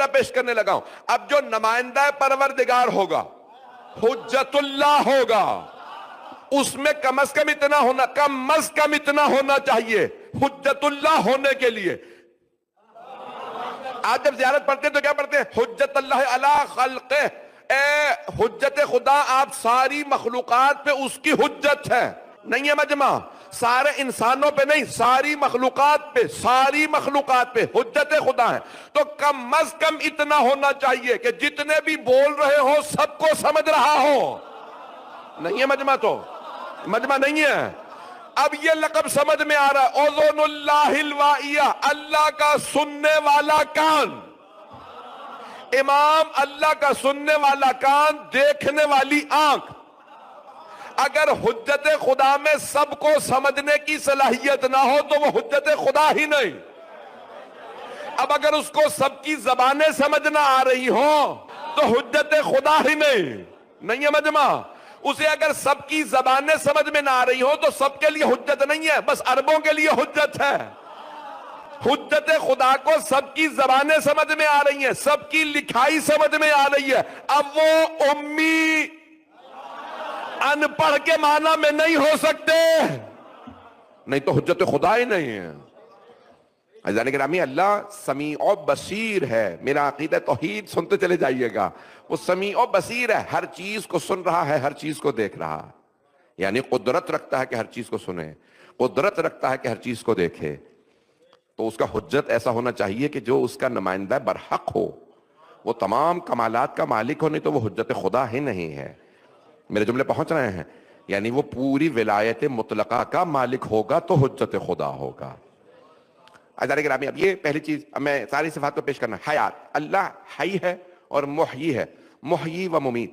جملہ پیش کرنے لگا ہوں. اب جو نمائندہ پروردگار ہوگا حجت اللہ ہوگا, اس میں کم از کم اتنا ہونا چاہیے حجت اللہ ہونے کے لیے. آج جب زیارت پڑھتے ہیں تو کیا پڑھتے ہیں؟ حجت اللہ علی خلقہ, اے حجت خدا آپ ساری مخلوقات پہ اس کی حجت ہے. نہیں ہے مجمع, سارے انسانوں پہ نہیں, ساری مخلوقات پہ حجت خدا ہے. تو کم از کم اتنا ہونا چاہیے کہ جتنے بھی بول رہے ہو سب کو سمجھ رہا ہو. نہیں ہے مجمع, تو مجمع نہیں ہے. اب یہ لقب سمجھ میں آ رہا ہے, اذن اللہ الوائیہ, اللہ کا سننے والا کان. امام اللہ کا سننے والا کان, دیکھنے والی آنکھ. اگر حجت خدا میں سب کو سمجھنے کی صلاحیت نہ ہو تو وہ حجت خدا ہی نہیں. اب اگر اس کو سب کی زبانیں سمجھنا آ رہی ہوں تو حجت خدا ہی نہیں ہے مجمع. اسے اگر سب کی زبانیں سمجھ میں نہ آ رہی ہوں تو سب کے لیے حجت نہیں ہے, بس عربوں کے لیے حجت ہے. حجت خدا کو سب کی زبانیں سمجھ میں آ رہی ہیں, سب کی لکھائی سمجھ میں آ رہی ہے. اب وہ امی ان پڑھ کے معنی میں نہیں ہو سکتے, نہیں تو حجت خدا ہی نہیں ہے. عزیزان گرامی, اللہ سمیع و بصیر ہے. میرا عقیدہ توحید سنتے چلے جائیے گا. وہ سمیع و بصیر ہے, ہر چیز کو سن رہا ہے, ہر چیز کو دیکھ رہا ہے. یعنی قدرت رکھتا ہے کہ ہر چیز کو سنے, قدرت رکھتا ہے کہ ہر چیز کو دیکھے. تو اس کا حجت ایسا ہونا چاہیے کہ جو اس کا نمائندہ برحق ہو, وہ تمام کمالات کا مالک ہو, نہیں تو وہ حجت خدا ہی نہیں ہے. میرے جملے پہنچ رہے ہیں؟ یعنی وہ پوری ولایت مطلقہ کا مالک ہوگا تو حجت خدا ہوگا. عزیزان گرامی, اب یہ پہلی چیز, اب میں ساری صفات کو پیش کرنا. حیات, اللہ حی ہے اور محیی ہے, محیی و ممیت.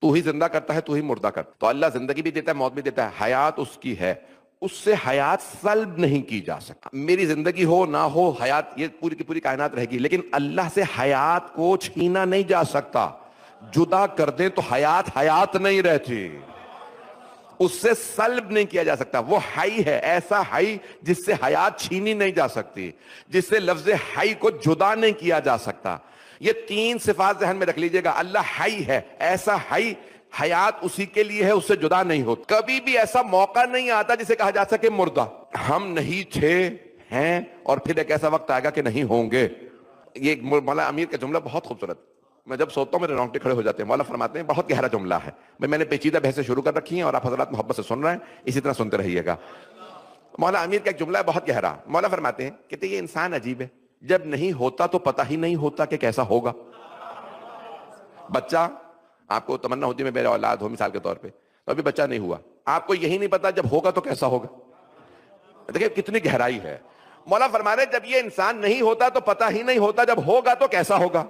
تو ہی زندہ کرتا ہے, تو ہی مردہ کرتا ہے. تو اللہ زندگی بھی دیتا ہے, موت بھی دیتا ہے. حیات اس کی ہے, اس سے حیات سلب نہیں کی جا سکتا. میری زندگی ہو نہ ہو, حیات یہ پوری کی پوری کائنات رہے گی, لیکن اللہ سے حیات کو چھینا نہیں جا سکتا. جدا کر دیں تو حیات نہیں رہتی, اس سے سلب نہیں کیا جا سکتا. وہ حی ہے, ایسا حی جس سے حیات چھینی نہیں جا سکتی, جس سے لفظ حی کو جدا نہیں کیا جا سکتا. یہ تین صفات ذہن میں رکھ لیجئے گا. اللہ حی ہے, ایسا حی, حیات اسی کے لیے ہے, اس سے جدا نہیں ہوتی. کبھی بھی ایسا موقع نہیں آتا جسے کہا جا سکے مردہ. ہم نہیں تھے, ہیں, اور پھر ایک ایسا وقت آئے گا کہ نہیں ہوں گے. یہ مولا امیر کا جملہ بہت خوبصورت, میں جب سوتا ہوں میرے رونگٹے کھڑے ہو جاتے ہیں. مولا فرماتے ہیں, بہت گہرا جملہ ہے, میں نے پیچیدہ بحثیں شروع کر رکھی ہیں اور آپ حضرات محبت سے سن رہے ہیں, اسی طرح سنتے رہیے گا. مولا امیر کا ایک جملہ ہے بہت گہرا. مولا فرماتے ہیں, کہتے ہیں یہ انسان عجیب ہے, جب نہیں ہوتا تو پتہ ہی نہیں ہوتا کہ کیسا ہوگا. بچہ, آپ کو تمنا ہوتی ہے میں میرا اولاد ہو مثال کے طور پہ, تو ابھی بچہ نہیں ہوا, آپ کو یہی نہیں پتا جب ہوگا تو کیسا ہوگا. دیکھیں کتنی گہرائی ہے. مولا فرما رہے جب یہ انسان نہیں ہوتا تو پتہ ہی نہیں ہوتا جب ہوگا تو کیسا ہوگا,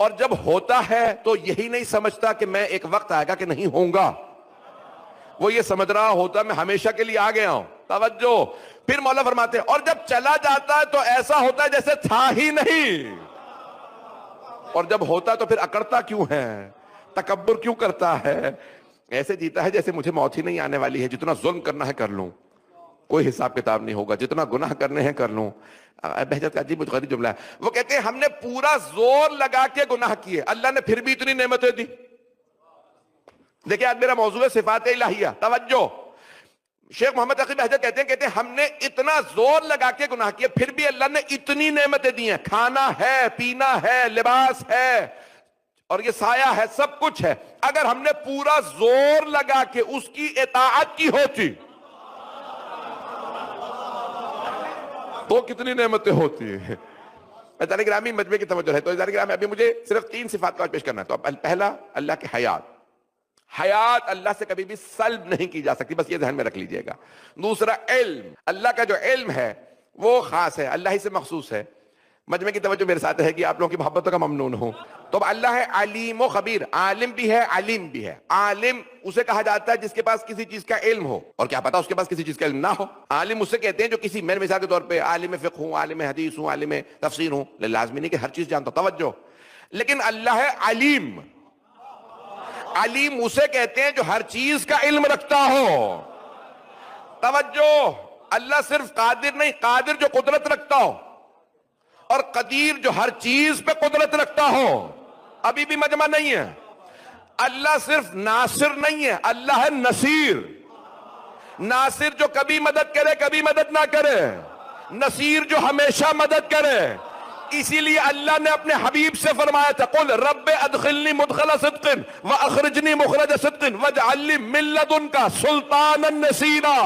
اور جب ہوتا ہے تو یہی نہیں سمجھتا کہ میں ایک وقت آئے گا کہ نہیں ہوں گا. وہ یہ سمجھ رہا ہوتا میں ہمیشہ کے لیے آ گیا ہوں. توجہ, پھر مولا فرماتے ہیں اور جب چلا جاتا ہے تو ایسا ہوتا ہے جیسے تھا ہی نہیں, اور جب ہوتا ہے تو پھر اکڑتا کیوں ہے, تکبر کیوں کرتا ہے, ایسے جیتا ہے جیسے مجھے موت ہی نہیں آنے والی ہے, جتنا ظلم کرنا ہے کر لوں, کوئی حساب کتاب نہیں ہوگا, جتنا گناہ کرنے ہیں کر لوں. بہجت کا عجیب غریب جملہ ہے. وہ کہتے ہیں ہم نے پورا زور لگا کے گناہ کیے, اللہ نے پھر بھی اتنی نعمتیں دی. دیکھیں آج میرا موضوع ہے صفات الہیہ. توجہ, شیخ محمد تقی بہجت کہتے ہیں ہم نے اتنا زور لگا کے گناہ کیے, پھر بھی اللہ نے اتنی نعمتیں دی ہیں. کھانا ہے, پینا ہے, لباس ہے, اور یہ سایہ ہے, سب کچھ ہے. اگر ہم نے پورا زور لگا کے اس کی اطاعت کی ہوتی تو کتنی نعمتیں ہوتی ہیں. عزیزان گرامی, مجمع کی توجہ ہے. تو عزیزان گرامی, ابھی مجھے صرف تین صفات کا پیش کرنا ہے. تو پہلا, اللہ کی حیات. حیات اللہ سے کبھی بھی سلب نہیں کی جا سکتی, بس یہ ذہن میں رکھ لیجئے گا. دوسرا علم, اللہ کا جو علم ہے وہ خاص ہے, اللہ ہی سے مخصوص ہے. مجمع کی توجہ میرے ساتھ ہے کہ آپ لوگوں کی محبتوں کا ممنون ہوں. تو اللہ ہے علیم و خبیر, عالم بھی ہے علیم بھی ہے. عالم اسے کہا جاتا ہے جس کے پاس کسی چیز کا علم ہو, اور کیا پتا اس کے پاس کسی چیز کا علم نہ ہو. عالم اسے کہتے ہیں جو کسی, میں مثال کے طور پہ عالم فقہ ہوں, عالم حدیث ہوں, عالم تفسیر ہوں, لازمی نہیں کہ ہر چیز جانتا. توجہ, لیکن اللہ ہے علیم. علیم اسے کہتے ہیں جو ہر چیز کا علم رکھتا ہو. توجہ, اللہ صرف قادر نہیں, قادر جو قدرت رکھتا ہو, اور قدیر جو ہر چیز پہ قدرت رکھتا ہو. ابھی بھی مجمع نہیں ہے. اللہ صرف ناصر نہیں ہے، اللہ ہے نصیر. ناصر جو کبھی مدد کرے کبھی مدد نہ کرے، نصیر جو ہمیشہ مدد کرے. اسی لیے اللہ نے اپنے حبیب سے فرمایا تھا قل رب ادخلنی مدخل صدق واخرجنی مخرج صدق واجعل لی من لدنک سلطانا نصیرا.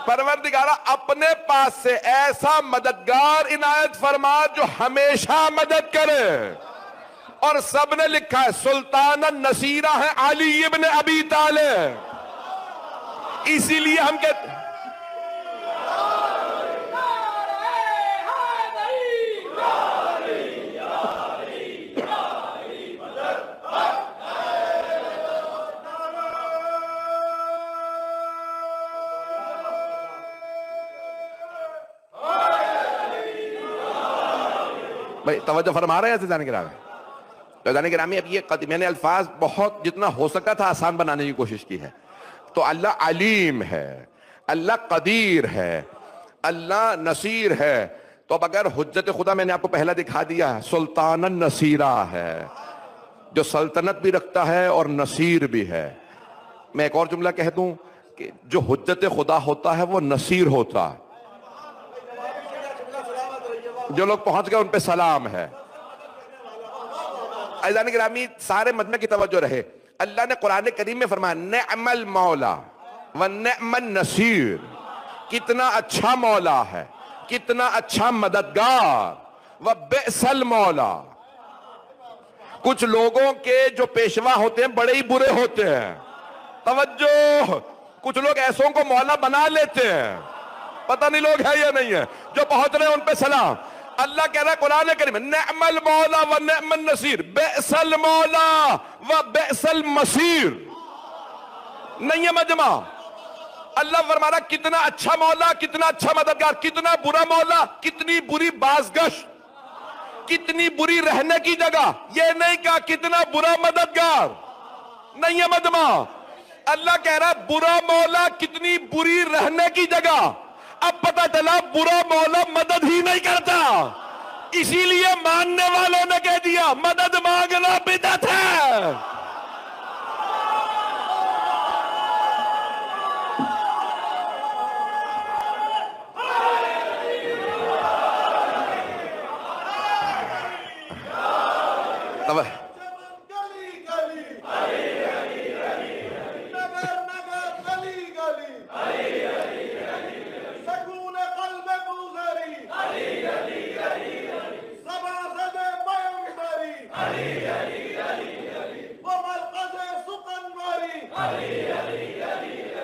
پروردگارہ اپنے پاس سے ایسا مددگار عنایت فرما جو ہمیشہ مدد کرے. اور سب نے لکھا ہے سلطان النصیرہ ہے علی ابن ابی طالب. اسی لیے ہم کہتے ہیں بھائی توجہ فرما رہے ہیں عزیزان گرامی. عزیزان گرامی اب یہ میں نے الفاظ بہت جتنا ہو سکتا تھا آسان بنانے کی کوشش کی ہے. تو اللہ علیم ہے، اللہ قدیر ہے، اللہ نصیر ہے. تو اب اگر حجت خدا میں نے آپ کو پہلا دکھا دیا ہے سلطان النصیرہ ہے، جو سلطنت بھی رکھتا ہے اور نصیر بھی ہے. میں ایک اور جملہ کہہ دوں کہ جو حجت خدا ہوتا ہے وہ نصیر ہوتا ہے. جو لوگ پہنچ گئے ان پہ سلام ہے. عزیزان گرامی سارے مجمع کی توجہ رہے. اللہ نے قرآن کریم میں فرمایا نعم المولا و نعم النصیر. کتنا اچھا مولا ہے، کتنا اچھا مددگار. و بئس المولا. کچھ لوگوں کے جو پیشوا ہوتے ہیں بڑے ہی برے ہوتے ہیں. توجہ، کچھ لوگ ایسوں کو مولا بنا لیتے ہیں. پتہ نہیں لوگ ہے یا نہیں ہے. جو پہنچ رہے ہیں ان پہ سلام. اللہ کہہ رہا ہے قرآن کریم نعم المولا و نعم النصیر بئس المولا و بئس المصیر. نہیں ہے مجمع. اللہ فرما رہا کتنا اچھا مولا، کتنا اچھا مددگار، کتنا برا مولا، کتنی بری بازگشت، کتنی بری رہنے کی جگہ. یہ نہیں کہا کتنا برا مددگار. نہیں ہے مجمع. اللہ کہہ رہا برا مولا کتنی بری رہنے کی جگہ. اب پتہ چلا برا مولا مدد ہی نہیں کرتا. اسی لیے ماننے والوں نے کہہ دیا مدد مانگنا بدعت ہے.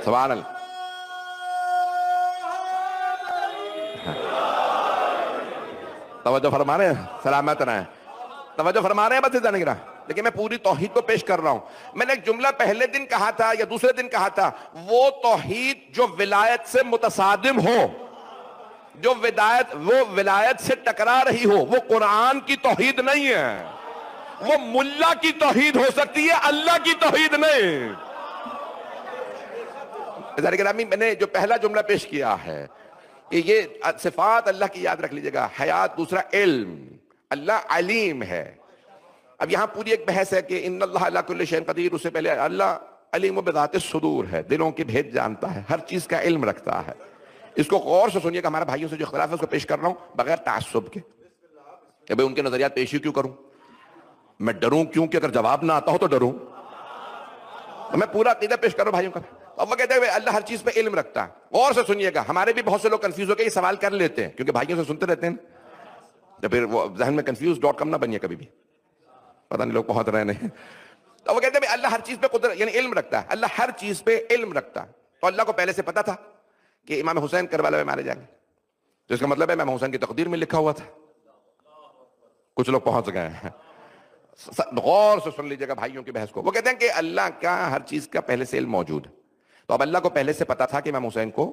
سبحان اللہ. توجہ فرما رہے ہیں، سلامت رہیں. توجہ فرما رہے ہیں بس اتنا نہیں رہا. لیکن میں پوری توحید کو پیش کر رہا ہوں. میں نے ایک جملہ پہلے دن کہا تھا یا دوسرے دن کہا تھا وہ توحید جو ولایت سے متصادم ہو، جو ولایت سے ٹکرا رہی ہو، وہ قرآن کی توحید نہیں ہے. وہ ملا کی توحید ہو سکتی ہے، اللہ کی توحید نہیں. گرامی میں نے جو پہلا جملہ پیش کیا ہے کہ یہ صفات اللہ کی یاد رکھ لیجئے گا. حیات، دوسرا علم. اللہ علیم ہے. اب یہاں پوری ایک بحث ہے کہ ان اللہ علی کل شیء قدیر. اس سے پہلے اللہ علیم بذات الصدور ہے، دلوں کے بھید جانتا ہے، ہر چیز کا علم رکھتا ہے. اس کو غور سے سنیے گا. ہمارے بھائیوں سے جو اختلاف ہے اس کو پیش کر رہا ہوں بغیر تعصب کے کہ بھئی ان کے نظریات پیش ہی کیوں کروں. میں ڈروں کیوں کہ اگر جواب نہ آتا ہو تو ڈروں. میں پورا عقیدہ پیش کر رہا ہوں بھائیوں کا. اب وہ کہتے ہیں اللہ ہر چیز پہ علم رکھتا ہے. غور سے سنیے گا. ہمارے بھی بہت سے لوگ کنفیوز ہو کے یہ سوال کر لیتے ہیں کیونکہ بھائیوں سے سنتے رہتے ہیں تو پھر وہ ذہن میں confused.com نہ بنیے کبھی بھی. پتہ نہیں لوگ پہنچ رہے نہیں. تو وہ کہتے ہیں اللہ ہر چیز پہ قدرت یعنی علم رکھتا ہے. اللہ ہر چیز پہ علم رکھتا ہے. تو اللہ کو پہلے سے پتا تھا کہ امام حسین کربلا میں مارے جائیں گے. تو اس کا مطلب ہے امام حسین کی تقدیر میں لکھا ہوا تھا. کچھ لوگ پہنچ گئے ہیں. غور سے سن لیجیے گا بھائیوں کی بحث کو. وہ کہتے ہیں کہ اللہ کا ہر چیز کا پہلے سے علم موجود ہے. تو اب اللہ کو پہلے سے پتا تھا کہ امام حسین کو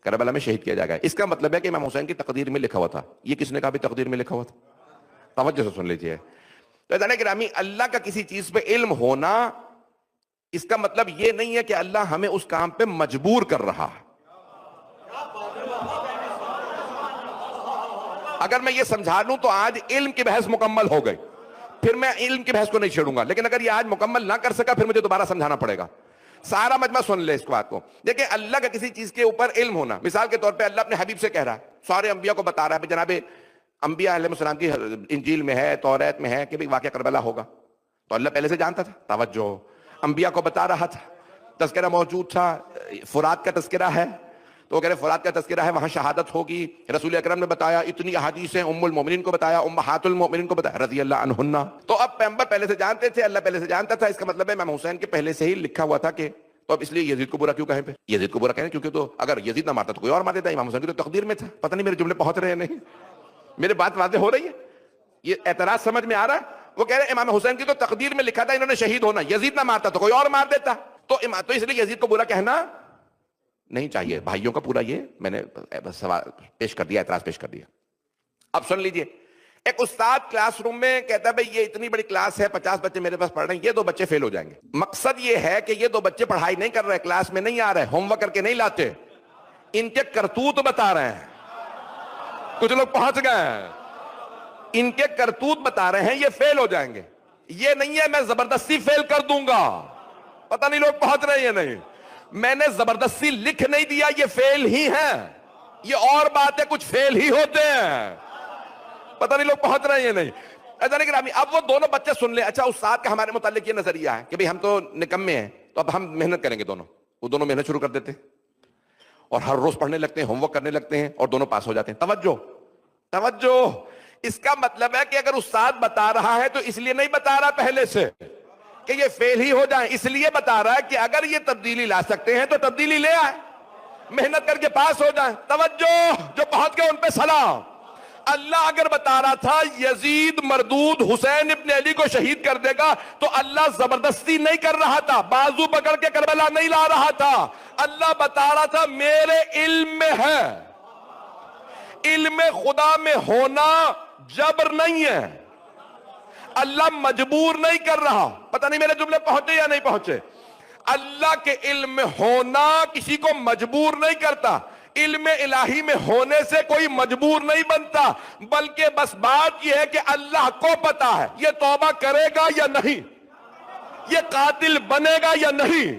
کربلا میں شہید کیا جائے گا. اس کا مطلب ہے کہ امام حسین کی تقدیر میں لکھا ہوا تھا. یہ کس نے کہا بھی تقدیر میں لکھا ہوا تھا؟ توجہ سے سن لیجیے. تو گرامی اللہ کا کسی چیز پہ علم ہونا اس کا مطلب یہ نہیں ہے کہ اللہ ہمیں اس کام پہ مجبور کر رہا ہے. اگر میں یہ سمجھا لوں تو آج علم کی بحث مکمل ہو گئی, پھر میں علم کی بحث کو نہیں چھیڑوں گا. لیکن اگر یہ آج مکمل نہ کر سکا پھر مجھے دوبارہ سمجھانا پڑے گا. سارا مجمع سن لے اس بات کو. دیکھیں, اللہ کا کسی چیز کے اوپر علم ہونا, مثال کے طور پہ اللہ اپنے حبیب سے کہہ رہا ہے, سارے انبیاء کو بتا رہا ہے, جناب انبیاء علیہ السلام کی انجیل میں ہے, توریت میں ہے کہ واقعہ کربلا ہوگا, تو اللہ پہلے سے جانتا تھا. توجہ, انبیاء کو بتا رہا تھا, تذکرہ موجود تھا, فرات کا تذکرہ ہے, تو وہ کہہ رہے فرات کا تذکرہ ہے, وہاں شہادت ہوگی. رسول اکرم نے بتایا, اتنی احادیث ہیں, ام المومنین کو بتایا, امہات المومنین کو بتایا رضی اللہ عنہن. تو اب پیغمبر پہلے سے جانتے تھے, اللہ پہلے سے جانتا تھا. اس کا مطلب ہے امام حسین کے پہلے سے ہی لکھا ہوا تھا کہ, تو اب اس لیے یزید کو برا کیوں کہیں پہ, یزید کو برا کہیں کیونکہ تو اگر یزید نہ مارتا تو کوئی اور مار دیتا. امام حسین کی تو تقدیر میں تھا. پتہ نہیں میرے جملے پہنچ رہے ہیں نہیں, میرے بات واضح ہو رہی ہے, یہ اعتراض سمجھ میں آ رہا ہے. وہ کہہ رہے ہیں امام حسین کی تو تقدیر میں لکھا تھا انہوں نے شہید ہونا, یزید نہ مارتا تو کوئی اور مار دیتا. تو اس لیے یزید کو برا کہنا نہیں چاہیے. بھائیوں کا پورا یہ میں نے سوال پیش کر دیا, اعتراض پیش کر دیا. اب سن لیجئے, ایک استاد کلاس روم میں کہتا ہے بھئی یہ اتنی بڑی کلاس ہے, 50 بچے میرے پاس پڑھ رہے ہیں, یہ 2 بچے فیل ہو جائیں گے. مقصد یہ ہے کہ یہ 2 بچے پڑھائی نہیں کر رہے, کلاس میں نہیں آ رہے, ہوم ورک کر کے نہیں لاتے, ان کے کرتوت بتا رہے ہیں. کچھ لوگ پہنچ گئے ہیں, ان کے کرتوت بتا رہے ہیں, یہ فیل ہو جائیں گے. یہ نہیں ہے میں زبردستی فیل کر دوں گا. پتہ نہیں لوگ پہنچ رہے ہیں نہیں, میں نے زبردستی لکھ نہیں دیا, یہ فیل ہی ہیں. یہ اور بات ہے, کچھ فیل ہی ہوتے ہیں. پتہ نہیں لوگ پہنچ رہے ہیں نہیں. اب وہ دونوں بچے سن لیں, اچھا استاد کا ہمارے متعلق یہ نظریہ ہے کہ بھئی ہم تو نکمے ہیں, تو اب ہم محنت کریں گے. وہ دونوں محنت شروع کر دیتے ہیں اور ہر روز پڑھنے لگتے ہیں, ہوم ورک کرنے لگتے ہیں, اور دونوں پاس ہو جاتے ہیں. توجہ, اس کا مطلب ہے کہ اگر استاد بتا رہا ہے تو اس لیے نہیں بتا رہا پہلے سے کہ یہ فیل ہی ہو جائیں, اس لیے بتا رہا ہے کہ اگر یہ تبدیلی لا سکتے ہیں تو تبدیلی لے آئے, محنت کر کے پاس ہو جائیں. توجہ, جو پہنچ گئے ان پہ سلام. اللہ اگر بتا رہا تھا یزید مردود حسین ابن علی کو شہید کر دے گا تو اللہ زبردستی نہیں کر رہا تھا, بازو پکڑ کے کربلا نہیں لا رہا تھا. اللہ بتا رہا تھا میرے علم میں ہے, علم خدا میں ہونا جبر نہیں ہے, اللہ مجبور نہیں کر رہا. پتہ نہیں میرے جملے پہنچے یا نہیں پہنچے. اللہ کے علم میں ہونا کسی کو مجبور نہیں کرتا, علم الہی میں ہونے سے کوئی مجبور نہیں بنتا, بلکہ بس بات یہ ہے کہ اللہ کو پتا ہے یہ توبہ کرے گا یا نہیں, یہ قاتل بنے گا یا نہیں.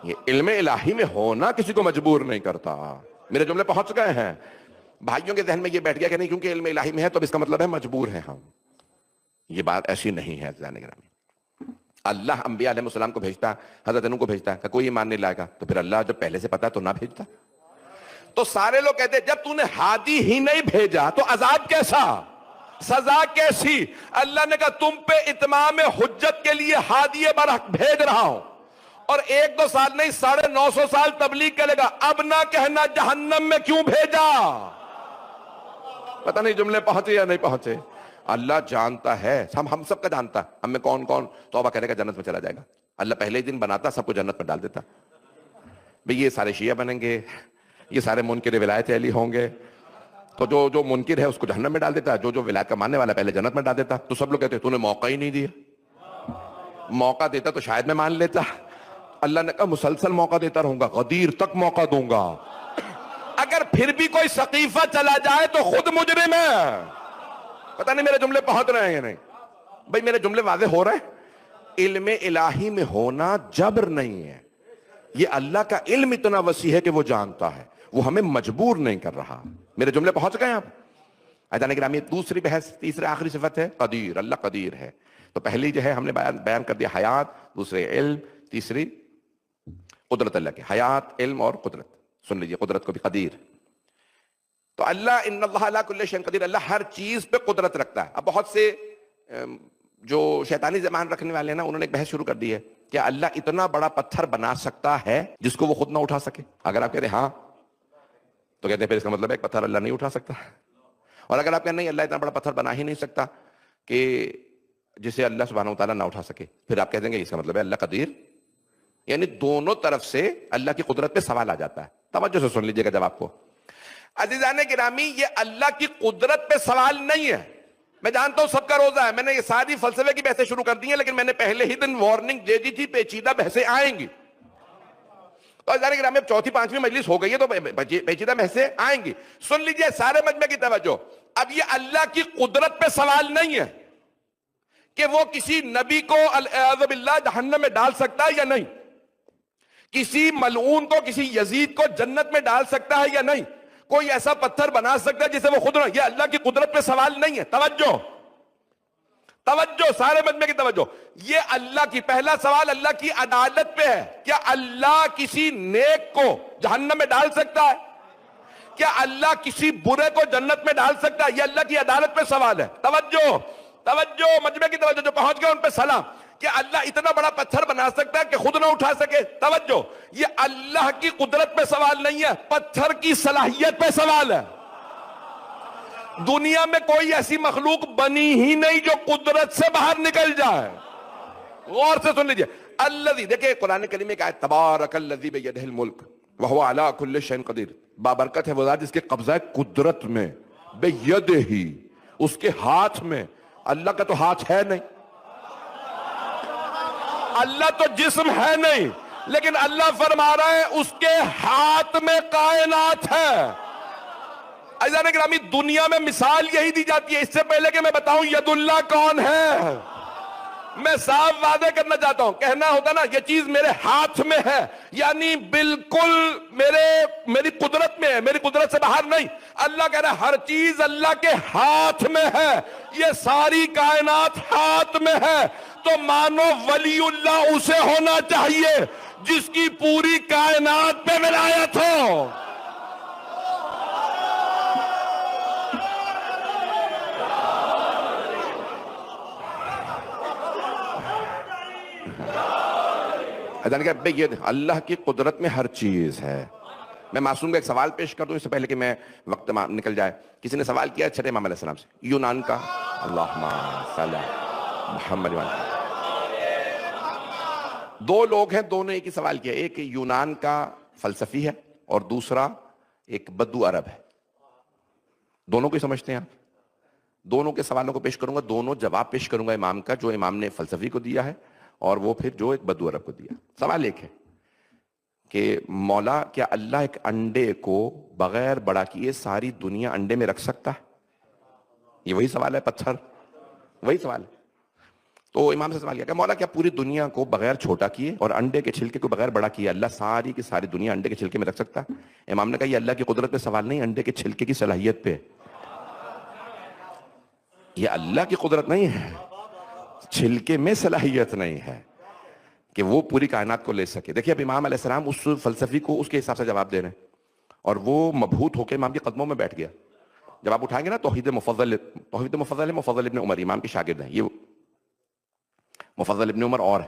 یہ علم الہی میں ہونا کسی کو مجبور نہیں کرتا. میرے جملے پہنچ گئے ہیں. بھائیوں کے ذہن میں یہ بیٹھ گیا کہ نہیں کیونکہ علم الہی میں ہے تو اب اس کا مطلب ہے مجبور ہیں ہم. یہ بات ایسی نہیں ہے. اللہ انبیاء علیہ السلام کو بھیجتا ہے, حضرت نوح کو بھیجتا ہے, کہ کوئی ایمان نہیں لائے گا, تو پھر اللہ جب پہلے سے پتا تو نہ بھیجتا. تو سارے لوگ کہتے ہیں جب تو نے ہادی ہی نہیں بھیجا تو عذاب کیسا, سزا کیسی. اللہ نے کہا تم پہ اتمام حجت کے لیے ہادی برحق بھیج رہا ہوں, اور 1-2 سال نہیں 950 سال تبلیغ کرے گا. اب نہ کہنا جہنم میں کیوں بھیجا. پتہ نہیں جملے پہنچے یا نہیں پہنچے. اللہ جانتا ہے, ہم سب کا جانتا ہے, ہم میں کون کون توبہ کرے گا جنت میں چلا جائے گا. اللہ پہلے ہی دن بناتا, سب کو جنت میں ڈال دیتا. بھئی یہ سارے شیعہ بنیں گے, یہ سارے منکر ولایت علی ہوں گے, تو جو منکر ہے اس کو جہنم میں ڈال دیتا, جو ولایت کا ماننے والا پہلے جنت میں ڈال دیتا. تو سب لوگ کہتے ہیں تو نے موقع ہی نہیں دیا, موقع دیتا تو شاید میں مان لیتا. اللہ نے کہا مسلسل موقع دیتا رہوں گا, غدیر تک موقع دوں گا. اگر پھر بھی کوئی سقیفہ چلا جائے تو خود مجرم ہے. پتہ نہیں میرے جملے پہنچ رہے ہیں یا نہیں. بھئی میرے جملے واضح ہو رہے ہیں. علم الہی میں ہونا جبر نہیں ہے, یہ اللہ کا علم اتنا وسیع ہے کہ وہ جانتا ہے, وہ ہمیں مجبور نہیں کر رہا. میرے جملے پہنچ گئے آپ. عزیزان گرامی, دوسری بحث, تیسری آخری صفت ہے قدیر. اللہ قدیر ہے. تو پہلی جو ہے ہم نے بیان کر دیا حیات, دوسرے علم, تیسری قدرت. اللہ کی حیات, علم اور قدرت. سن لیجئے قدرت کو بھی قدیر. تو اللہ ان اللہ علی کل شیء قدیر, اللہ ہر چیز پہ قدرت رکھتا ہے. اب بہت سے جو شیطانی زبان رکھنے والے ہیں نا, انہوں نے ایک بحث شروع کر دی ہے کہ اللہ اتنا بڑا پتھر بنا سکتا ہے جس کو وہ خود نہ اٹھا سکے. اگر آپ کہتے ہیں ہاں تو کہتے ہیں پھر اس کا مطلب ہے ایک پتھر اللہ نہیں اٹھا سکتا. اور اگر آپ کہتے ہیں نہیں اللہ اتنا بڑا پتھر بنا ہی نہیں سکتا کہ جسے اللہ سبحانہ و تعالیٰ نہ اٹھا سکے, پھر آپ کہہ دیں گے اس کا مطلب ہے اللہ قدیر. یعنی دونوں طرف سے اللہ کی قدرت پہ سوال آ جاتا ہے. توجہ سے سن لیجئے گا جواب کو. عزیزان گرامی, یہ اللہ کی قدرت پہ سوال نہیں ہے, میں جانتا ہوں سب کا روزہ ہے، میں نے یہ ساری فلسفے کی بحثیں شروع کر دی ہیں، لیکن میں نے پہلے ہی دن وارننگ دے دی تھی پیچیدہ بحثیں آئیں گی. تو ظاہر ہے اب چوتھی پانچویں مجلس ہو گئی ہے تو پیچیدہ بحثیں آئیں گی. سن لیجئے سارے مجمع کی توجہ. اب یہ اللہ کی قدرت پہ سوال نہیں ہے کہ وہ کسی نبی کو والعیاذ باللہ جہنم میں ڈال سکتا ہے یا نہیں، کسی ملعون کو، کسی یزید کو جنت میں ڈال سکتا ہے یا نہیں، کوئی ایسا پتھر بنا سکتا ہے جسے وہ خود نہ. یہ اللہ کی قدرت پہ سوال نہیں ہے. توجہ توجہ سارے مجمع کی توجہ. یہ اللہ کی پہلا سوال اللہ کی عدالت پہ ہے. کیا اللہ کسی نیک کو جہنم میں ڈال سکتا ہے؟ کیا اللہ کسی برے کو جنت میں ڈال سکتا ہے؟ یہ اللہ کی عدالت پہ سوال ہے. توجہ توجہ مجمع کی توجہ. جو پہنچ گئے ان پہ سلام. کہ اللہ اتنا بڑا پتھر بنا سکتا ہے کہ خود نہ اٹھا سکے؟ توجہ، یہ اللہ کی قدرت پہ سوال نہیں ہے، پتھر کی صلاحیت پہ سوال ہے. دنیا میں کوئی ایسی مخلوق بنی ہی نہیں جو قدرت سے باہر نکل جائے. غور سے سن لیجئے. الذی، دیکھیں قرآن کریم میں کہا ہے تبارک الذی بیدہ الملک وہو علی کل شیء قدیر. بابرکت ہے وہ ذات جس کے قبضہ ہے قدرت میں، بیدہ ہی، اس کے ہاتھ میں. اللہ کا تو ہاتھ ہے نہیں، اللہ تو جسم ہے نہیں، لیکن اللہ فرما رہا ہے اس کے ہاتھ میں کائنات ہے. عزیزان گرامی، دنیا میں مثال یہی دی جاتی ہے. اس سے پہلے کہ میں بتاؤں ید اللہ کون ہے، میں صاف وعدے کرنا چاہتا ہوں. کہنا ہوتا نا یہ چیز میرے ہاتھ میں ہے، یعنی بالکل میری قدرت میں ہے، میری قدرت سے باہر نہیں. اللہ کہہ رہا ہے ہر چیز اللہ کے ہاتھ میں ہے، یہ ساری کائنات ہاتھ میں ہے. تو مانو ولی اللہ اسے ہونا چاہیے جس کی پوری کائنات پہ ولایت ہو. اللہ کی قدرت میں ہر چیز ہے. میں معصوم کا ایک سوال پیش کر دوں اس سے پہلے کہ میں وقت نکل جائے. کسی نے سوال کیا چھٹے امام علیہ السلام سے، یونان کا، اللہم صلی محمد. دو لوگ ہیں، دونوں ایک ہی سوال کیا. ایک یونان کا فلسفی ہے اور دوسرا ایک بدو عرب ہے. دونوں کو سمجھتے ہیں آپ؟ دونوں کے سوالوں کو پیش کروں گا، دونوں جواب پیش کروں گا امام کا، جو امام نے فلسفی کو دیا ہے اور وہ پھر جو ایک بدو عرب کو دیا. سوال ایک ہے کہ مولا کیا اللہ ایک انڈے کو بغیر بڑا کیے ساری دنیا انڈے میں رکھ سکتا ہے؟ یہ وہی سوال ہے، پتھر وہی سوال ہے. تو امام سے سوال کیا کہ مولا کیا پوری دنیا کو بغیر چھوٹا کیے اور انڈے کے چھلکے کو بغیر بڑا کیے اللہ ساری کی ساری دنیا انڈے کے چھلکے میں رکھ سکتا ہے؟ امام نے کہا یہ اللہ کی قدرت پہ سوال نہیں، انڈے کے چھلکے کی صلاحیت پہ. یہ اللہ کی قدرت نہیں ہے، چھلکے میں صلاحیت نہیں ہے کہ وہ پوری کائنات کو لے سکے. دیکھیں اب امام علیہ السلام اس فلسفی کو اس کے حساب سے جواب دے رہے ہیں اور وہ مبہوت ہو کے امام کے قدموں میں بیٹھ گیا. جب آپ اٹھائیں گے نا توحید مفضل مفضل ابن عمر امام کے شاگرد ہیں. یہ مفضل ابن عمر اور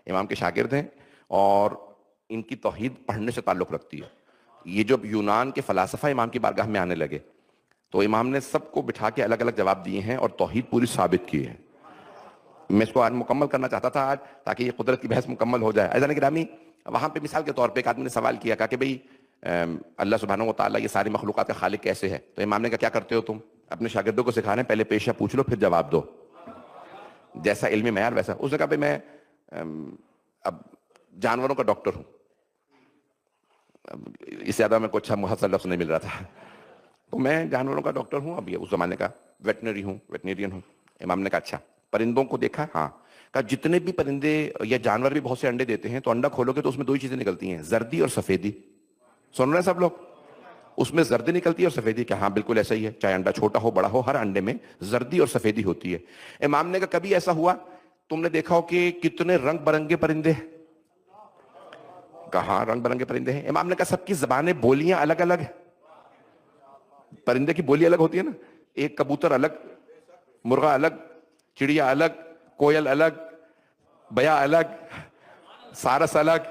امام کے شاگرد ہیں اور ان کی توحید پڑھنے سے تعلق رکھتی ہے. یہ جب یونان کے فلاسفہ امام کی بارگاہ میں آنے لگے تو امام نے سب کو بٹھا کے الگ الگ جواب دیے ہیں اور توحید پوری ثابت کی ہے. میں اس کو آج مکمل کرنا چاہتا تھا آج تاکہ یہ قدرت کی بحث مکمل ہو جائے. عزیزان گرامی، وہاں پہ مثال کے طور پہ ایک آدمی نے سوال کیا، کہا کہ بھئی اللہ سبحانہ و تعالیٰ یہ ساری مخلوقات کا خالق کیسے ہے؟ تو امام نے کہا کیا کرتے ہو تم؟ اپنے شاگردوں کو سکھا رہے ہیں پہلے پیشہ پوچھ لو پھر جواب دو، جیسا علم معیار ویسا. اس نے کہا بھئی میں اب جانوروں کا ڈاکٹر ہوں. اس سے زیادہ میں کوئی اچھا محسن لفظ نہیں مل رہا تھا. تو میں جانوروں کا ڈاکٹر ہوں. اب یہ اس زمانے کا ویٹنرین ہوں. امام نے کہا اچھا پرندوں کو دیکھا؟ ہاں. کہا جتنے بھی پرندے یا جانور بھی بہت سے انڈے دیتے ہیں تو انڈا کھولو گے تو اس میں دو ہی چیزیں نکلتی ہیں، زردی اور سفیدی. سن رہے ہیں سب لوگ؟ اس میں زردی نکلتی ہے اور سفیدی. کہ ہاں بالکل ایسا ہی ہے، چاہے انڈا چھوٹا ہو بڑا ہو ہر انڈے میں زردی اور سفیدی ہوتی ہے. امام نے کہا کبھی ایسا ہوا تم نے دیکھا ہو کہ کتنے رنگ برنگے پرندے؟ کہاں رنگ برنگے پرندے ہیں. امام نے کہا سب کی زبانیں بولیاں الگ الگ ہیں. پرندے کی بولی الگ ہوتی ہے نا، ایک کبوتر الگ، مرغا الگ، چڑیا الگ، کوئل الگ، بیا الگ، سارس الگ،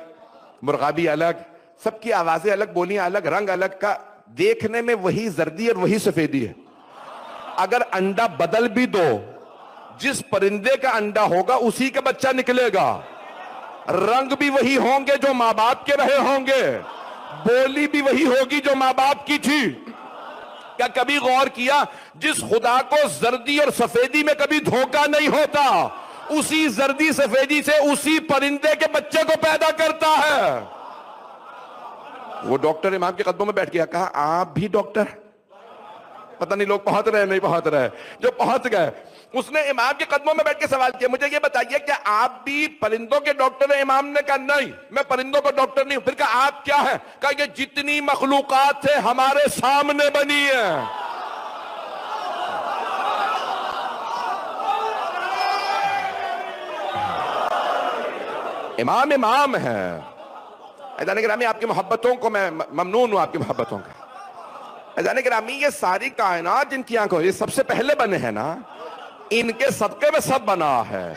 مرغابی الگ، سب کی آوازیں الگ، بولیاں الگ، رنگ الگ. کا دیکھنے میں وہی زردی اور وہی سفیدی ہے. اگر انڈا بدل بھی دو، جس پرندے کا انڈا ہوگا اسی کا بچہ نکلے گا. رنگ بھی وہی ہوں گے جو ماں باپ کے رہے ہوں گے، بولی بھی وہی ہوگی جو ماں باپ کی تھی. کیا کبھی غور کیا جس خدا کو زردی اور سفیدی میں کبھی دھوکہ نہیں ہوتا، اسی زردی سفیدی سے اسی پرندے کے بچے کو پیدا کرتا ہے؟ وہ ڈاکٹر امام کے قدموں میں بیٹھ گیا، کہا آپ بھی ڈاکٹر؟ پتہ نہیں لوگ پہنچ رہے نہیں پہنچ رہے، جو پہنچ گئے اس نے امام کے قدموں میں بیٹھ کے سوال کیا، مجھے یہ بتائیے کیا آپ بھی پرندوں کے ڈاکٹر ہیں؟ امام نے کہا نہیں، میں پرندوں کا ڈاکٹر نہیں ہوں۔ پھر کہا آپ کیا ہیں؟ کہا یہ جتنی مخلوقات سے ہمارے سامنے بنی ہیں۔ امام امام ہے۔ عزیزان گرامی، آپ کی محبتوں کو میں ممنون ہوں، آپ کی محبتوں کا۔ عزیزان گرامی، یہ ساری کائنات جن کی آنکھوں یہ سب سے پہلے بنے ہیں نا، ان کے صدقے میں سب بنا ہے،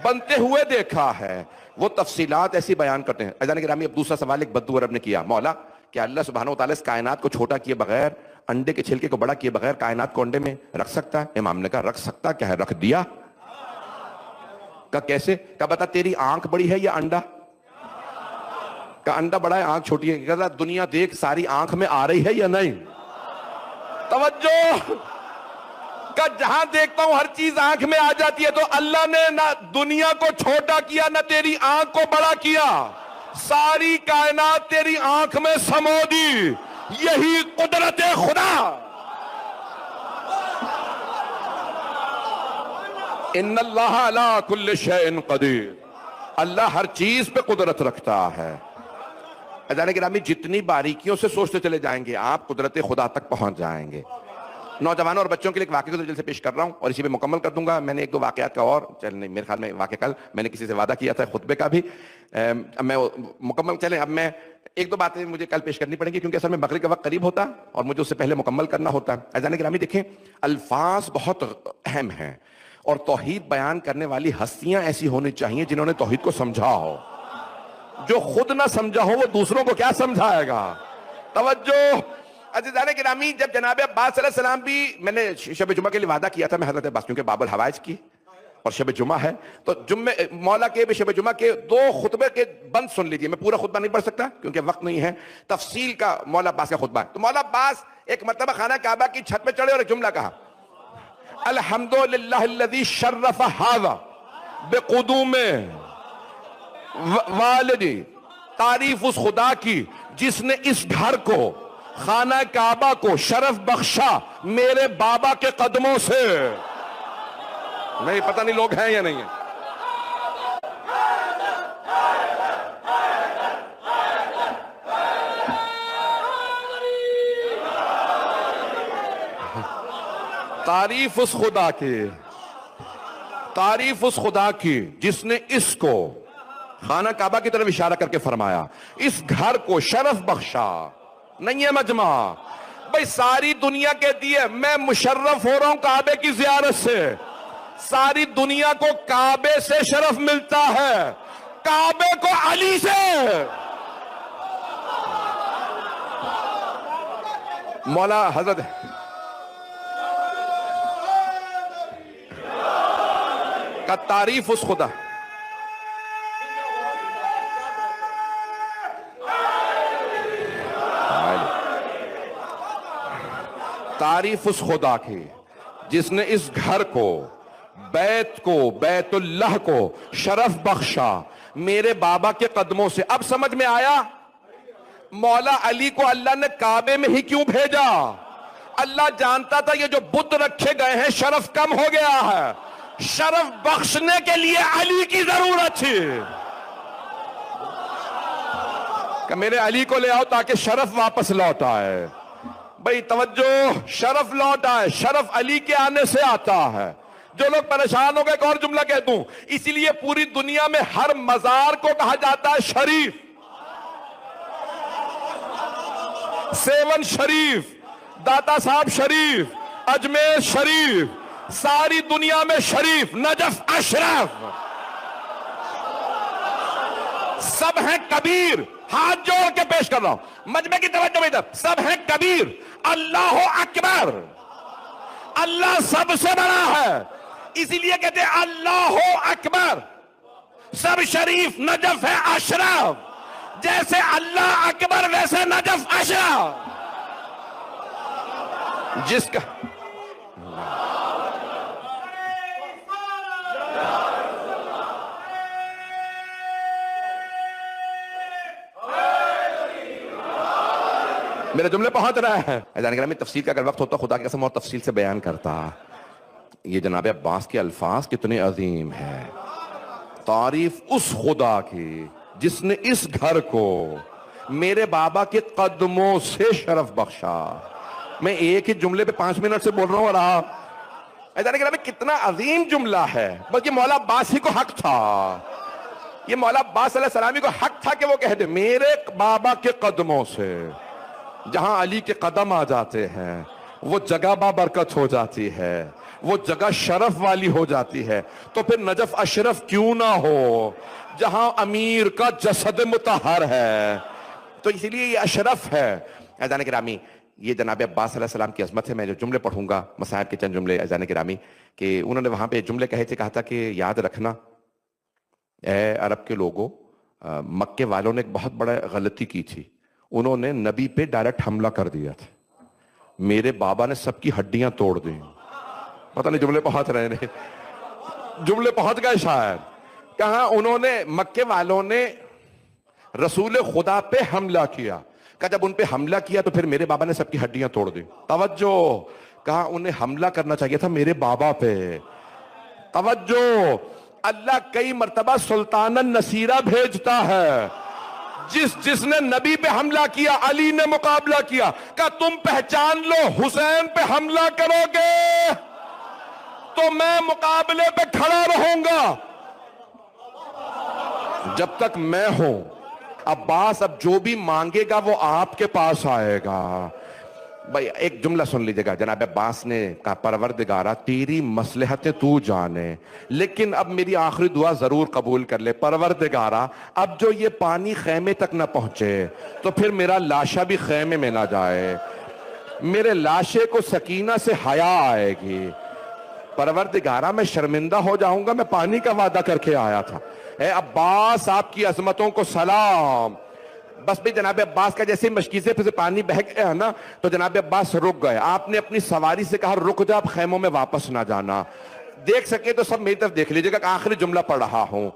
بنتے ہوئے دیکھا ہے، وہ تفصیلات ایسی بیان کرتے ہیں۔ عزیزان گرامی، اب دوسرا سوال ایک بدو عرب نے کیا، مولا کیا اللہ سبحانہ وتعالی اس کائنات کو چھوٹا کیے بغیر، انڈے کے چھلکے کو بڑا کیے بغیر کائنات کو انڈے میں رکھ سکتا ہے؟ امام نے کہا رکھ سکتا کیا ہے، رکھ دیا۔ کہا کیسے؟ کہا بتا تیری آنکھ بڑی ہے یا انڈا؟ کہا انڈا بڑا ہے آنکھ چھوٹی ہے۔ کہا دنیا دیکھ ساری آنکھ میں آ رہی ہے یا نہیں؟ توجہ، کہ جہاں دیکھتا ہوں ہر چیز آنکھ میں آ جاتی ہے، تو اللہ نے نہ دنیا کو چھوٹا کیا نہ تیری آنکھ کو بڑا کیا، ساری کائنات تیری آنکھ میں سمو دی، یہی قدرت خدا۔ ان اللہ علی کل شیء قدیر، اللہ ہر چیز پہ قدرت رکھتا ہے۔ عزیزان گرامی، جتنی باریکیوں سے سوچتے چلے جائیں گے آپ قدرت خدا تک پہنچ جائیں گے۔ نوجوانوں اور بچوں کے لیے ایک واقعے کو جلد سے پیش کر رہا ہوں اور اسی پہ مکمل کر دوں گا۔ میں نے ایک دو واقعات کا اور میرے خیال میں واقعہ کل میں نے کسی سے وعدہ کیا تھا خطبے کا بھی، میں مکمل چلیں اب میں ایک دو باتیں مجھے کل پیش کرنی پڑیں گی کیونکہ اصل میں مغرب کا وقت قریب ہوتا اور مجھے اس سے پہلے مکمل کرنا ہوتا ہے۔ عزیزان گرامی دیکھیں، الفاظ بہت اہم ہیں اور توحید بیان کرنے والی ہستیاں ایسی ہونی چاہیے جنہوں نے توحید کو سمجھا ہو۔ جو خود نہ سمجھا ہو وہ دوسروں کو کیا سمجھائے گا؟ توجہ عزیزان گرامی، جب جناب عباس علیہ السلام بھی، میں نے شب جمعہ کے لیے وعدہ کیا تھا میں حضرت عباس، کیونکہ باب الحوائج کی اور شب جمعہ ہے تو مولا کے شب جمعہ کے دو خطبے کے بند سن لیجئے، میں پورا خطبہ نہیں پڑھ سکتا کیونکہ وقت نہیں ہے، تفصیل کا مولا عباس کا خطبہ ہے۔ تو مولا عباس ایک مرتبہ خانہ کعبہ کی چھت پہ چڑھے اور ایک جملہ کہا، الحمدللہ الذی شرف ھذا بقدوم والدی، تعریف اس خدا کی جس نے اس گھر کو، خانہ کعبہ کو شرف بخشا میرے بابا کے قدموں سے۔ نہیں پتہ نہیں لوگ ہیں یا نہیں ہیں۔ تعریف اس خدا کی، تعریف اس خدا کی جس نے اس کو، خانہ کعبہ کی طرف اشارہ کر کے فرمایا، اس گھر کو شرف بخشا۔ نہیں ہے مجمع بھئی، ساری دنیا کہتی ہے میں مشرف ہو رہا ہوں کعبے کی زیارت سے، ساری دنیا کو کعبے سے شرف ملتا ہے، کعبے کو علی سے۔ مولا حضرت کا تعریف اس خدا، تعریف اس خدا کی جس نے اس گھر کو، بیت کو، بیت اللہ کو شرف بخشا میرے بابا کے قدموں سے۔ اب سمجھ میں آیا مولا علی کو اللہ نے کعبے میں ہی کیوں بھیجا؟ اللہ جانتا تھا یہ جو بت رکھے گئے ہیں شرف کم ہو گیا ہے، شرف بخشنے کے لیے علی کی ضرورت تھی کہ میرے علی کو لے آؤ تاکہ شرف واپس لوٹ آئے۔ بھئی توجہ، شرف لوٹ آئے، شرف علی کے آنے سے آتا ہے۔ جو لوگ پریشان ہو گئے ایک اور جملہ کہہ دوں، اسی لیے پوری دنیا میں ہر مزار کو کہا جاتا ہے شریف، سیون شریف، داتا صاحب شریف، اجمیر شریف، ساری دنیا میں شریف، نجف اشرف، سب ہیں کبیر۔ ہاتھ جوڑ کے پیش کر رہا ہوں، مجمع کی توجہ میں ادھر، سب ہیں کبیر، اللہ اکبر، اللہ سب سے بڑا ہے، اسی لیے کہتے ہیں اللہ اکبر۔ سب شریف، نجف ہے اشرف، جیسے اللہ اکبر ویسے نجف اشرف۔ جس کا میرے جملے پہنچ رہا ہے. عزیزان گرامی تفصیل کا اگر وقت ہوتا خدا کی قسم اور تفصیل سے بیان کرتا. یہ جناب عباس کے الفاظ کتنے عظیم ہیں. تعریف اس خدا کی جس نے اس گھر کو میرے بابا کے قدموں سے شرف بخشا. میں ایک ہی جملے پہ 5 منٹ سے بول رہا ہوں اور آپ عزیزان گرامی کتنا عظیم جملہ ہے. بلکہ مولا عباس ہی کو حق تھا, یہ مولا عباس علیہ السلام کو حق تھا کہ وہ کہہ دے میرے بابا کے قدموں سے. جہاں علی کے قدم آ جاتے ہیں وہ جگہ بابرکت ہو جاتی ہے, وہ جگہ شرف والی ہو جاتی ہے. تو پھر نجف اشرف کیوں نہ ہو جہاں امیر کا جسد مطہر ہے. تو اسی لیے یہ اشرف ہے. عزیزان گرامی یہ جناب عباس علیہ السلام کی عظمت ہے. میں جو جملے پڑھوں گا مصائب کے چند جملے عزیزان گرامی کہ انہوں نے وہاں پہ جملے کہے تھے, کہا تھا کہ یاد رکھنا اے عرب کے لوگوں, مکے والوں نے ایک بہت بڑا غلطی کی تھی. انہوں نے نبی پہ ڈائریکٹ حملہ کر دیا تھا. میرے بابا نے سب کی ہڈیاں توڑ دی. پتہ نہیں جملے پہنچ رہے ہیں, جملے پہنچ گئے شاید. کہاں انہوں نے مکے والوں نے رسول خدا پہ حملہ کیا. کہا جب ان پہ حملہ کیا تو پھر میرے بابا نے سب کی ہڈیاں توڑ دی. توجہ, کہا انہیں حملہ کرنا چاہیے تھا میرے بابا پہ. توجہ, اللہ کئی مرتبہ سلطان النصیرہ بھیجتا ہے. جس نے نبی پہ حملہ کیا علی نے مقابلہ کیا. کہا تم پہچان لو حسین پہ حملہ کرو گے تو میں مقابلے پہ کھڑا رہوں گا جب تک میں ہوں. عباس اب جو بھی مانگے گا وہ آپ کے پاس آئے گا. بھائی ایک جملہ سن لیجئے گا. جناب عباس نے کہا پروردگارہ تیری مصلحتیں تو جانے, لیکن اب میری آخری دعا ضرور قبول کر لے. پروردگارہ اب جو یہ پانی خیمے تک نہ پہنچے تو پھر میرا لاشا بھی خیمے میں نہ جائے. میرے لاشے کو سکینہ سے حیا آئے گی. پروردگارہ میں شرمندہ ہو جاؤں گا, میں پانی کا وعدہ کر کے آیا تھا. اے عباس آپ کی عظمتوں کو سلام. بس بھی جناب عباس کا جیسے مشکیزے پہ سے پانی بہہ گیا نا تو جناب عباس رک گئے. آپ نے اپنی سواری سے کہا رک جا, اب خیموں میں واپس نہ جانا. دیکھ سکے تو سب میری طرف دیکھ لیجئے گا. آخری جملہ پڑھ رہا ہوں.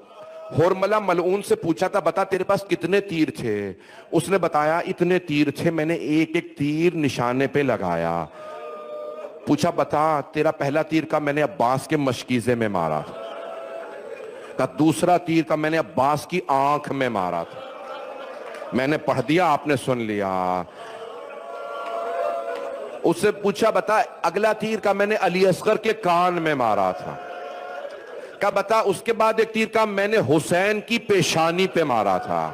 ہرملہ ملعون سے پوچھا تھا بتا تیرے پاس کتنے تیر تھے. اس نے بتایا اتنے تیر تھے, میں نے ایک ایک تیر نشانے پہ لگایا. پوچھا بتا تیرا پہلا تیر کا میں نے عباس کے مشکیزے میں مارا تھا. کہا دوسرا تیر کا میں نے عباس کی آنکھ میں مارا تھا. میں نے پڑھ دیا, آپ نے سن لیا. اس سے پوچھا بتا اگلا تیر کا میں نے علی اصغر کے کان میں مارا تھا. کہا بتا اس کے بعد ایک تیر کا میں نے حسین کی پیشانی پہ مارا تھا.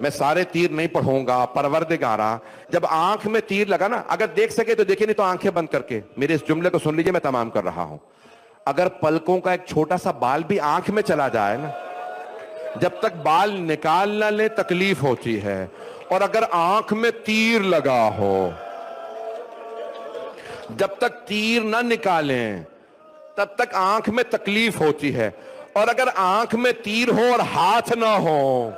میں سارے تیر نہیں پڑھوں گا. پروردگارہ جب آنکھ میں تیر لگا نا, اگر دیکھ سکے تو دیکھیں, نہیں تو آنکھیں بند کر کے میرے اس جملے کو سن لیجئے, میں تمام کر رہا ہوں. اگر پلکوں کا ایک چھوٹا سا بال بھی آنکھ میں چلا جائے نا, جب تک بال نکال نہ لے تکلیف ہوتی ہے. اور اگر آنکھ میں تیر لگا ہو, جب تک تیر نہ نکالیں تب تک آنکھ میں تکلیف ہوتی ہے. اور اگر آنکھ میں تیر ہو اور ہاتھ نہ ہو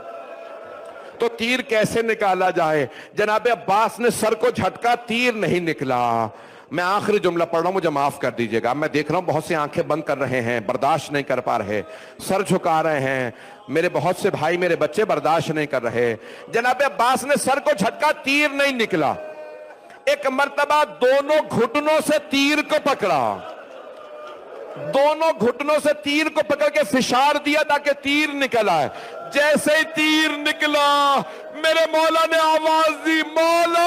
تو تیر کیسے نکالا جائے. جناب عباس نے سر کو جھٹکا, تیر نہیں نکلا. میں آخری جملہ پڑھ رہا ہوں, مجھے معاف کر دیجئے گا. میں دیکھ رہا ہوں بہت سے آنکھیں بند کر رہے ہیں, برداشت نہیں کر پا رہے, سر جھکا رہے ہیں. میرے بہت سے بھائی میرے بچے برداشت نہیں کر رہے. جناب عباس نے سر کو جھٹکا, تیر نہیں نکلا. ایک مرتبہ دونوں گھٹنوں سے تیر کو پکڑا, دونوں گھٹنوں سے تیر کو پکڑ کے فشار دیا تاکہ تیر نکل آئے. جیسے ہی تیر نکلا میرے مولا نے آواز دی, مولا